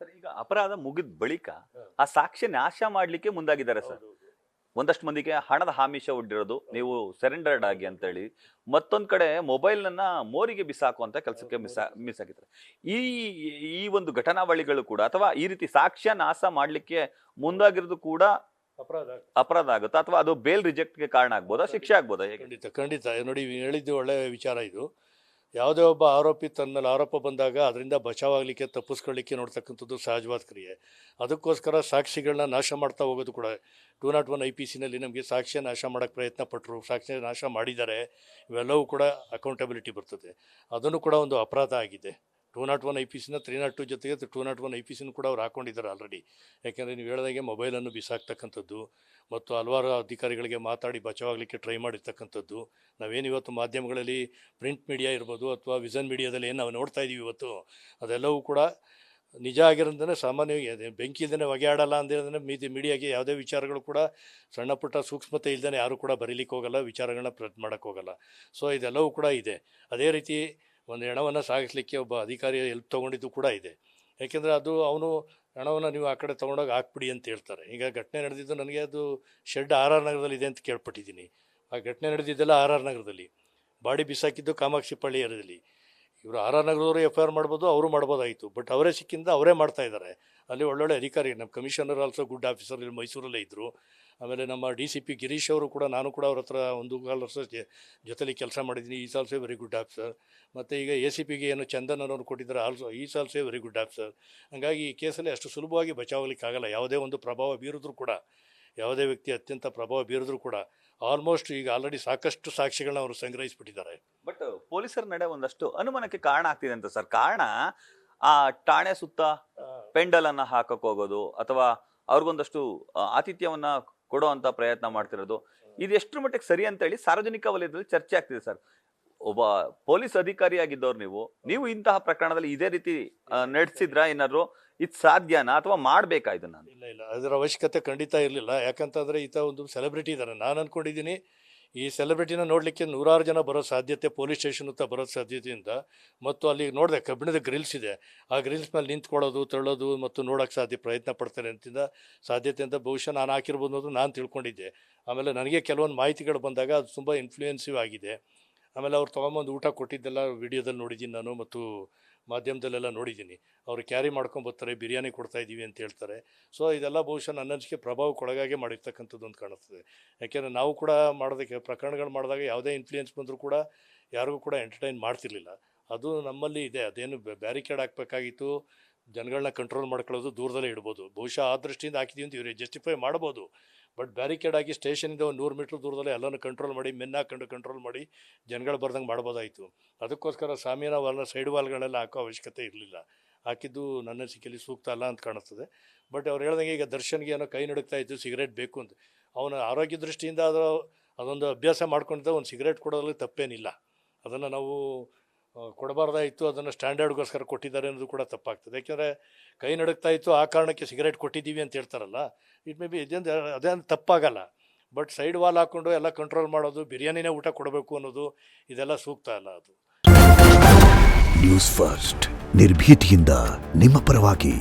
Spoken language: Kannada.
ಸರ್ ಈಗ ಅಪರಾಧ ಮುಗಿದ ಬಳಿಕ ಆ ಸಾಕ್ಷ್ಯ ನಾಶ ಮಾಡ್ಲಿಕ್ಕೆ ಮುಂದಾಗಿದ್ದಾರೆ ಸರ್. ಒಂದಷ್ಟು ಮಂದಿಗೆ ಹಣದ ಆಮಿಷ ಒಡ್ಡಿರೋದು, ನೀವು ಸರೆಂಡರ್ಡ್ ಆಗಿ ಅಂತ ಹೇಳಿ, ಮತ್ತೊಂದ್ ಕಡೆ ಮೊಬೈಲ್ ನನ್ನ ಮೋರಿಗೆ ಬಿಸಾಕುವಂತ ಕೆಲಸಕ್ಕೆ ಮಿಸ್ ಆಗಿದ್ದಾರೆ. ಈ ಈ ಒಂದು ಘಟನಾವಳಿಗಳು ಕೂಡ ಅಥವಾ ಈ ರೀತಿ ಸಾಕ್ಷ್ಯ ನಾಶ ಮಾಡ್ಲಿಕ್ಕೆ ಮುಂದಾಗಿರೋದು ಕೂಡ ಅಪರಾಧ ಆಗುತ್ತಾ ಅಥವಾ ಅದು ಬೇಲ್ ರಿಜೆಕ್ಟ್ಗೆ ಕಾರಣ ಆಗ್ಬೋದಾ, ಶಿಕ್ಷೆ ಆಗ್ಬೋದಾ? ಖಂಡಿತ ನೋಡಿ, ಹೇಳಿದ್ದು ಒಳ್ಳೆ ವಿಚಾರ ಇದು. ಯಾವುದೇ ಒಬ್ಬ ಆರೋಪಿ ತನ್ನ ಮೇಲೆ ಆರೋಪ ಬಂದಾಗ ಅದರಿಂದ ಬಚಾವಾಗಲಿಕ್ಕೆ ತಪ್ಪಿಸ್ಕೊಳ್ಳಿಕ್ಕೆ ನೋಡ್ತಕ್ಕಂಥದ್ದು ಸಹಜವಾದ ಕ್ರಿಯೆ. ಅದಕ್ಕೋಸ್ಕರ ಸಾಕ್ಷಿಗಳನ್ನ ನಾಶ ಮಾಡ್ತಾ ಹೋಗೋದು ಕೂಡ 201 IPCನಲ್ಲಿ ನಮಗೆ ಸಾಕ್ಷ್ಯ ನಾಶ ಮಾಡೋಕ್ಕೆ ಪ್ರಯತ್ನ ಪಟ್ಟರು, ಸಾಕ್ಷ್ಯ ನಾಶ ಮಾಡಿದ್ದಾರೆ, ಇವೆಲ್ಲವೂ ಕೂಡ ಅಕೌಂಟಬಿಲಿಟಿ ಬರ್ತದೆ. ಅದನ್ನು ಕೂಡ ಒಂದು ಅಪರಾಧ ಆಗಿದೆ. 201 IPCನ 302 ಜೊತೆಗೆ 201 IPCನೂ ಕೂಡ ಅವ್ರು ಹಾಕ್ಕೊಂಡಿದ್ದಾರೆ ಆಲ್ರೆಡಿ. ಯಾಕೆಂದರೆ ನೀವು ಹೇಳಿದಾಗೆ ಮೊಬೈಲನ್ನು ಬಿಸಾಕ್ತಕ್ಕಂಥದ್ದು ಮತ್ತು ಹಲವಾರು ಅಧಿಕಾರಿಗಳಿಗೆ ಮಾತಾಡಿ ಬಚಾವಾಗಲಿಕ್ಕೆ ಟ್ರೈ ಮಾಡಿರ್ತಕ್ಕಂಥದ್ದು. ನಾವೇನು ಇವತ್ತು ಮಾಧ್ಯಮಗಳಲ್ಲಿ ಪ್ರಿಂಟ್ ಮೀಡಿಯಾ ಇರ್ಬೋದು ಅಥವಾ ವಿಷನ್ ಮೀಡಿಯಾದಲ್ಲಿ ಏನು ನಾವು ನೋಡ್ತಾ ಇದ್ದೀವಿ ಇವತ್ತು, ಅದೆಲ್ಲವೂ ಕೂಡ ನಿಜ ಆಗಿರೋದನ್ನೇ ಸಾಮಾನ್ಯವಾಗಿ ಬೆಂಕಿ ಇಲ್ಲದೇ ಹೊಗೆ ಆಡಲ್ಲ ಅಂದಿರೋದನ್ನೇ ಮೀಡಿಯಾಗೆ ಯಾವುದೇ ವಿಚಾರಗಳು ಕೂಡ ಸಣ್ಣ ಪುಟ್ಟ ಸೂಕ್ಷ್ಮತೆ ಇಲ್ಲದೇ ಯಾರು ಕೂಡ ಬರೀಲಿಕ್ಕೆ ಹೋಗಲ್ಲ, ವಿಚಾರಗಳನ್ನ ಪ್ರಯತ್ನ ಮಾಡೋಕ್ಕೆ ಹೋಗಲ್ಲ. ಸೊ ಇದೆಲ್ಲವೂ ಕೂಡ ಇದೆ. ಅದೇ ರೀತಿ ಒಂದು ಹೆಣವನ್ನು ಸಾಗಿಸಲಿಕ್ಕೆ ಒಬ್ಬ ಅಧಿಕಾರಿ ಹೆಲ್ಪ್ ತೊಗೊಂಡಿದ್ದು ಕೂಡ ಇದೆ. ಯಾಕೆಂದರೆ ಅದು ಅವನು ಹಣವನ್ನು ನೀವು ಆ ಕಡೆ ತೊಗೊಂಡೋಗಿ ಹಾಕ್ಬಿಡಿ ಅಂತ ಹೇಳ್ತಾರೆ. ಈಗ ಘಟನೆ ನಡೆದಿದ್ದು ನನಗೆ ಅದು ಶೆಡ್ RR ನಗರದಲ್ಲಿ ಇದೆ ಅಂತ ಕೇಳ್ಪಟ್ಟಿದ್ದೀನಿ. ಆ ಘಟನೆ ನಡೆದಿದ್ದೆಲ್ಲ RR ನಗರದಲ್ಲಿ, ಬಾಡಿ ಬಿಸಾಕಿದ್ದು ಕಾಮಾಕ್ಷಿ ಪಳ್ಳಿಯರಲ್ಲಿ. ಇವರು RR ನಗರದವರು FIR ಮಾಡ್ಬೋದು, ಅವರು ಮಾಡ್ಬೋದಾಯಿತು. ಬಟ್ ಅವರೇ ಸಿಕ್ಕಿಂದ ಅವರೇ ಮಾಡ್ತಾ ಇದ್ದಾರೆ. ಅಲ್ಲಿ ಒಳ್ಳೊಳ್ಳೆ ಅಧಿಕಾರಿ, ನಮ್ಮ ಕಮಿಷನರ್ ಆಲ್ಸೋ ಗುಡ್ ಆಫೀಸರ್ ಇಲ್ಲಿ ಮೈಸೂರಲ್ಲೇ ಇದ್ದರು. ಆಮೇಲೆ ನಮ್ಮ DCP ಗಿರೀಶ್ ಅವರು ಕೂಡ, ನಾನು ಕೂಡ ಅವ್ರ ಹತ್ರ 1 ವರ್ಷ ಜೊತೆಲಿ ಕೆಲಸ ಮಾಡಿದ್ದೀನಿ. Is also very good officer. ಮತ್ತು ಈಗ ACPಗೆ ಏನು ಚಂದನ್ ಅನ್ನೋರು ಕೊಟ್ಟಿದ್ದಾರೆ, also is also very good officer. ಹಾಗಾಗಿ ಈ ಕೇಸಲ್ಲಿ ಅಷ್ಟು ಸುಲಭವಾಗಿ ಬಚಾವಲಿಕ್ಕಾಗಲ್ಲ. ಯಾವುದೇ ಒಂದು ಪ್ರಭಾವ ಬೀರಿದ್ರೂ ಕೂಡ, ಯಾವುದೇ ವ್ಯಕ್ತಿ ಅತ್ಯಂತ ಪ್ರಭಾವ ಬೀರಿದ್ರೂ ಕೂಡ ಆಲ್ಮೋಸ್ಟ್ ಈಗ ಆಲ್ರೆಡಿ ಸಾಕಷ್ಟು ಸಾಕ್ಷಿಗಳನ್ನ ಅವರು ಸಂಗ್ರಹಿಸಿಬಿಟ್ಟಿದ್ದಾರೆ. ಬಟ್ ಪೊಲೀಸರ ನಡೆ ಒಂದಷ್ಟು ಅನುಮಾನಕ್ಕೆ ಕಾರಣ ಆಗ್ತಿದೆ ಅಂತ ಸರ್. ಕಾರಣ ಆ ಠಾಣೆ ಸುತ್ತ ಪೆಂಡಲ್ ಅನ್ನ ಹಾಕಕ್ ಹೋಗೋದು ಅಥವಾ ಅವ್ರಿಗೊಂದಷ್ಟು ಆತಿಥ್ಯವನ್ನ ಕೊಡುವಂತ ಪ್ರಯತ್ನ ಮಾಡ್ತಿರೋದು, ಇದು ಎಷ್ಟರ ಮಟ್ಟಿಗೆ ಸರಿ ಅಂತ ಹೇಳಿ ಸಾರ್ವಜನಿಕ ವಲಯದಲ್ಲಿ ಚರ್ಚೆ ಆಗ್ತಿದೆ ಸರ್. ಒಬ್ಬ ಪೊಲೀಸ್ ಅಧಿಕಾರಿಯಾಗಿದ್ದವ್ರು ನೀವು ಇಂತಹ ಪ್ರಕರಣದಲ್ಲಿ ಇದೇ ರೀತಿ ನಡೆಸಿದ್ರ ಏನಾದ್ರು ಇದು ಸಾಧ್ಯನಾ ಅಥವಾ ಮಾಡ್ಬೇಕಾ ಇದನ್ನ? ಇಲ್ಲ, ಅದರ ಅವಶ್ಯಕತೆ ಖಂಡಿತ ಇರಲಿಲ್ಲ. ಯಾಕಂತಂದರೆ ಈತ ಒಂದು ಸೆಲೆಬ್ರಿಟಿ ಇದ್ದಾರೆ. ನಾನು ಅಂದ್ಕೊಂಡಿದ್ದೀನಿ ಈ ಸೆಲೆಬ್ರಿಟಿನ ನೋಡಲಿಕ್ಕೆ 100 ಜನ ಬರೋ ಸಾಧ್ಯತೆ, ಪೊಲೀಸ್ ಸ್ಟೇಷನ್ ಹತ್ರ ಬರೋ ಸಾಧ್ಯತೆಯಿಂದ, ಮತ್ತು ಅಲ್ಲಿ ನೋಡಿದೆ ಕಬ್ಬಿಣದ ಗ್ರಿಲ್ಸ್ ಇದೆ, ಆ ಗ್ರಿಲ್ಸ್ ಮೇಲೆ ನಿಂತ್ಕೊಳ್ಳೋದು, ತಳ್ಳೋದು ಮತ್ತು ನೋಡೋಕ್ಕೆ ಪ್ರಯತ್ನ ಪಡ್ತಾರೆ ಅಂತಿಂದ ಸಾಧ್ಯತೆಯಿಂದ ಬಹುಶಃ ನಾನು ಹಾಕಿರ್ಬೋದು ಅನ್ನೋದು ನಾನು ತಿಳ್ಕೊಂಡಿದ್ದೆ. ಆಮೇಲೆ ನನಗೆ ಕೆಲವೊಂದು ಮಾಹಿತಿಗಳು ಬಂದಾಗ ಅದು ತುಂಬ ಇನ್ಫ್ಲೂಯೆನ್ಸಿವ್ ಆಗಿದೆ. ಆಮೇಲೆ ಅವ್ರು ತೊಗೊಂಬಂದು ಊಟ ಕೊಟ್ಟಿದ್ದೆಲ್ಲ ವಿಡಿಯೋದಲ್ಲಿ ನೋಡಿದ್ದೀನಿ ನಾನು, ಮತ್ತು ಮಾಧ್ಯಮದಲ್ಲೆಲ್ಲ ನೋಡಿದ್ದೀನಿ. ಅವರು ಕ್ಯಾರಿ ಮಾಡ್ಕೊಂಬರ್ತಾರೆ, ಬಿರಿಯಾನಿ ಕೊಡ್ತಾಯಿದ್ದೀವಿ ಅಂತ ಹೇಳ್ತಾರೆ. ಸೊ ಇದೆಲ್ಲ ಬಹುಶಃ ನನ್ನ ಅನಿಸಿಕೆ ಪ್ರಭಾವಕ್ಕೊಳಗಾಗೆ ಮಾಡಿರ್ತಕ್ಕಂಥದ್ದು ಅಂತ ಕಾಣಿಸ್ತದೆ. ಯಾಕೆಂದರೆ ನಾವು ಕೂಡ ಮಾಡೋದಕ್ಕೆ ಪ್ರಕರಣಗಳು ಮಾಡಿದಾಗ ಯಾವುದೇ ಇನ್ಫ್ಲೂಯೆನ್ಸ್ ಬಂದರೂ ಕೂಡ ಯಾರಿಗೂ ಕೂಡ ಎಂಟರ್ಟೈನ್ ಮಾಡ್ತಿರ್ಲಿಲ್ಲ. ಅದು ನಮ್ಮಲ್ಲಿ ಇದೆ. ಅದೇನು ಬ್ಯಾರಿಕೇಡ್ ಹಾಕಬೇಕಾಗಿತ್ತು, ಜನಗಳನ್ನ ಕಂಟ್ರೋಲ್ ಮಾಡ್ಕೊಳ್ಳೋದು, ದೂರದಲ್ಲೇ ಇಡ್ಬೋದು. ಬಹುಶಃ ಆ ದೃಷ್ಟಿಯಿಂದ ಹಾಕಿದ್ದೀವಿ ಅಂತ ಇವರು ಜಸ್ಟಿಫೈ ಮಾಡ್ಬೋದು. ಬಟ್ ಬ್ಯಾರಿಕೇಡ್ ಆಗಿ ಸ್ಟೇಷನಿಂದ ಒಂದು 100 ಮೀಟ್ರ್ ದೂರದಲ್ಲೇ ಎಲ್ಲನೂ ಕಂಟ್ರೋಲ್ ಮಾಡಿ, ಹಾಕೊಂಡು ಕಂಟ್ರೋಲ್ ಮಾಡಿ ಜನಗಳು ಬರ್ದಂಗೆ ಮಾಡ್ಬೋದಾಯಿತು. ಅದಕ್ಕೋಸ್ಕರ ಸಾಮಿಯಾನ ವಾಲ್ನ ಸೈಡ್ ವಾಲ್ಗಳೆಲ್ಲ ಹಾಕೋ ಅವಶ್ಯಕತೆ ಇರಲಿಲ್ಲ. ಹಾಕಿದ್ದು ನನ್ನ ಅನಿಸಿಕೆಯಲ್ಲಿ ಸೂಕ್ತ ಅಲ್ಲ ಅಂತ ಕಾಣಿಸ್ತದೆ. ಬಟ್ ಅವ್ರು ಹೇಳ್ದಂಗೆ ಈಗ ದರ್ಶನ್ಗೆ ಏನೋ ಕೈ ನಡುಕ್ತಾ ಇತ್ತು, ಸಿಗರೇಟ್ ಬೇಕು ಅಂತ. ಅವನ ಆರೋಗ್ಯ ದೃಷ್ಟಿಯಿಂದ ಅದೊಂದು ಅಭ್ಯಾಸ ಮಾಡ್ಕೊಂಡಿದ್ದ, ಒಂದು ಸಿಗರೇಟ್ ಕೊಡೋದ್ರಲ್ಲಿ ತಪ್ಪೇನಿಲ್ಲ. ಅದನ್ನು ನಾವು ಕೊಡಬಾರ್ದಾಯಿತು, ಅದನ್ನು ಸ್ಟ್ಯಾಂಡರ್ಡ್ಗೋಸ್ಕರ ಕೊಟ್ಟಿದ್ದಾರೆ ಅನ್ನೋದು ಕೂಡ ತಪ್ಪಾಗ್ತದೆ. ಯಾಕೆಂದರೆ ಕೈ ನಡುಕ್ತಾ ಇತ್ತು, ಆ ಕಾರಣಕ್ಕೆ ಸಿಗರೇಟ್ ಕೊಟ್ಟಿದ್ದೀವಿ ಅಂತ ಹೇಳ್ತಾರಲ್ಲ, ಇಟ್ ಮೇ ಬಿ ಅದೇನು ತಪ್ಪಾಗಲ್ಲ. ಬಟ್ ಸೈಡ್ ವಾಲ್ ಹಾಕ್ಕೊಂಡು ಎಲ್ಲ ಕಂಟ್ರೋಲ್ ಮಾಡೋದು, ಬಿರಿಯಾನಿನೇ ಊಟ ಕೊಡಬೇಕು ಅನ್ನೋದು, ಇದೆಲ್ಲ ಸೂಕ್ತ ಅಲ್ಲ. ಅದು ನ್ಯೂಸ್ ಫಸ್ಟ್, ನಿರ್ಭೀತಿಯಿಂದ ನಿಮ್ಮ ಪರವಾಗಿ.